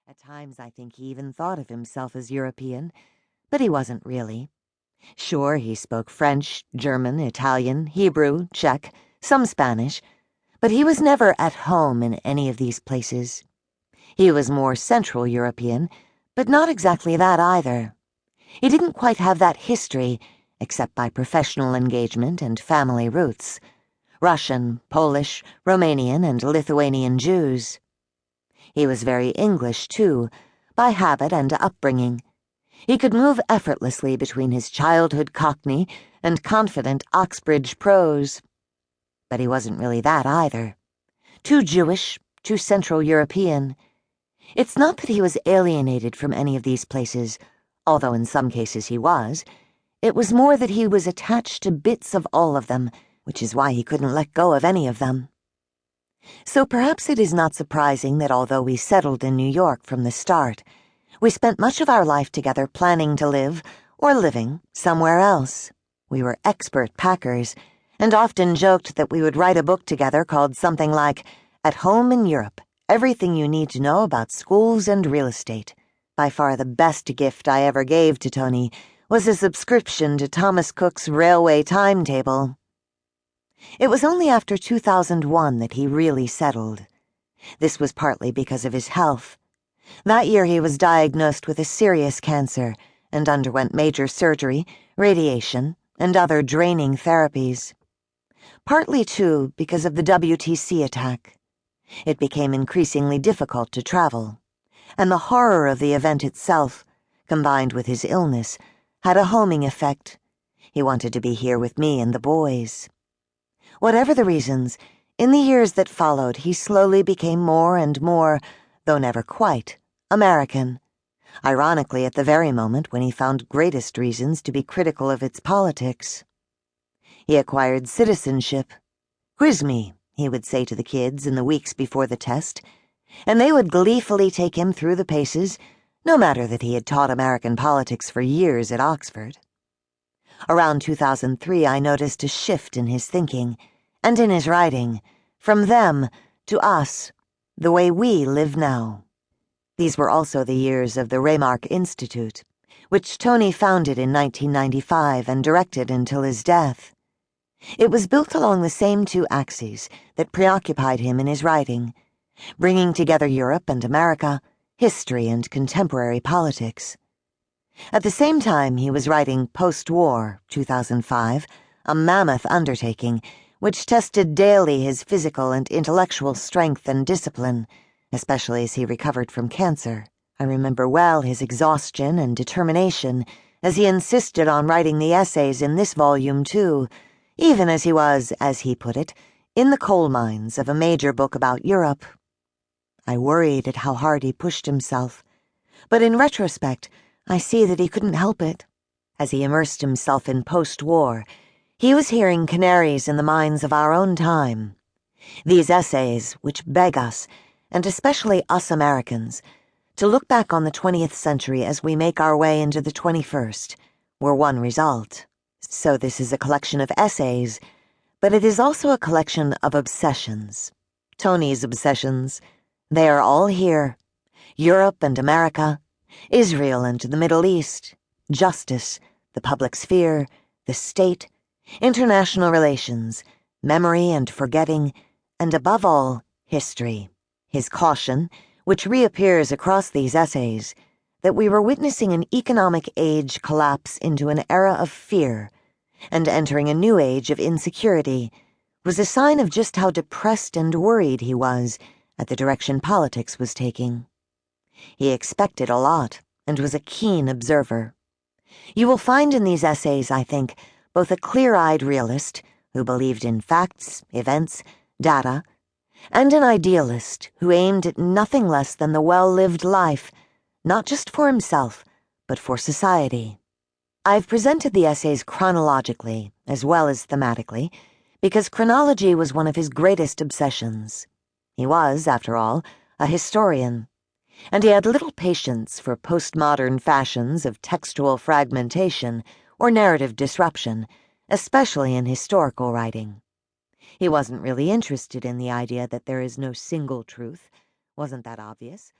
At times I think he even thought of himself as European, but he wasn't really. Sure, he spoke French, German, Italian, Hebrew, Czech, some Spanish, but he was never at home in any of these places. He was more Central European, but not exactly that either. He didn't quite have that history, except by professional engagement and family roots. Russian, Polish, Romanian, and Lithuanian Jews. He was very English, too, by habit and upbringing. He could move effortlessly between his childhood Cockney and confident Oxbridge prose. But he wasn't really that either. Too Jewish, too Central European. It's not that he was alienated from any of these places, although in some cases he was. It was more that he was attached to bits of all of them, which is why he couldn't let go of any of them. So perhaps it is not surprising that although we settled in New York from the start, we spent much of our life together planning to live, or living, somewhere else. We were expert packers, and often joked that we would write a book together called something like At Home in Europe, Everything You Need to Know About Schools and Real Estate. By far the best gift I ever gave to Tony was a subscription to Thomas Cook's Railway Timetable. It was only after 2001 that he really settled. This was partly because of his health. That year he was diagnosed with a serious cancer and underwent major surgery, radiation, and other draining therapies. Partly, too, because of the WTC attack. It became increasingly difficult to travel, and the horror of the event itself, combined with his illness, had a homing effect. He wanted to be here with me and the boys. Whatever the reasons, in the years that followed he slowly became more and more, though never quite, American. Ironically, at the very moment when he found greatest reasons to be critical of its politics. He acquired citizenship. "Quiz me," he would say to the kids in the weeks before the test, and they would gleefully take him through the paces, no matter that he had taught American politics for years at Oxford. Around 2003 I noticed a shift in his thinking, and in his writing, from them to us, the way we live now. These were also the years of the Remark Institute, which Tony founded in 1995 and directed until his death. It was built along the same two axes that preoccupied him in his writing, bringing together Europe and America, history and contemporary politics. At the same time, he was writing Post-War, 2005, a mammoth undertaking which tested daily his physical and intellectual strength and discipline, especially as he recovered from cancer. I remember well his exhaustion and determination as he insisted on writing the essays in this volume, too, even as he was, as he put it, in the coal mines of a major book about Europe. I worried at how hard he pushed himself, but in retrospect, I see that he couldn't help it. As he immersed himself in post-war, he was hearing canaries in the mines of our own time. These essays, which beg us, and especially us Americans, to look back on the 20th century as we make our way into the 21st, were one result. So this is a collection of essays, but it is also a collection of obsessions. Tony's obsessions. They are all here. Europe and America, Israel and the Middle East, justice, the public sphere, the state, international relations, memory and forgetting, and above all, history. His caution, which reappears across these essays, that we were witnessing an economic age collapse into an era of fear, and entering a new age of insecurity, was a sign of just how depressed and worried he was at the direction politics was taking. He expected a lot, and was a keen observer. You will find in these essays, I think, both a clear-eyed realist, who believed in facts, events, data, and an idealist who aimed at nothing less than the well-lived life, not just for himself, but for society. I've presented the essays chronologically, as well as thematically, because chronology was one of his greatest obsessions. He was, after all, a historian, and he had little patience for postmodern fashions of textual fragmentation or narrative disruption, especially in historical writing. He wasn't really interested in the idea that there is no single truth. Wasn't that obvious?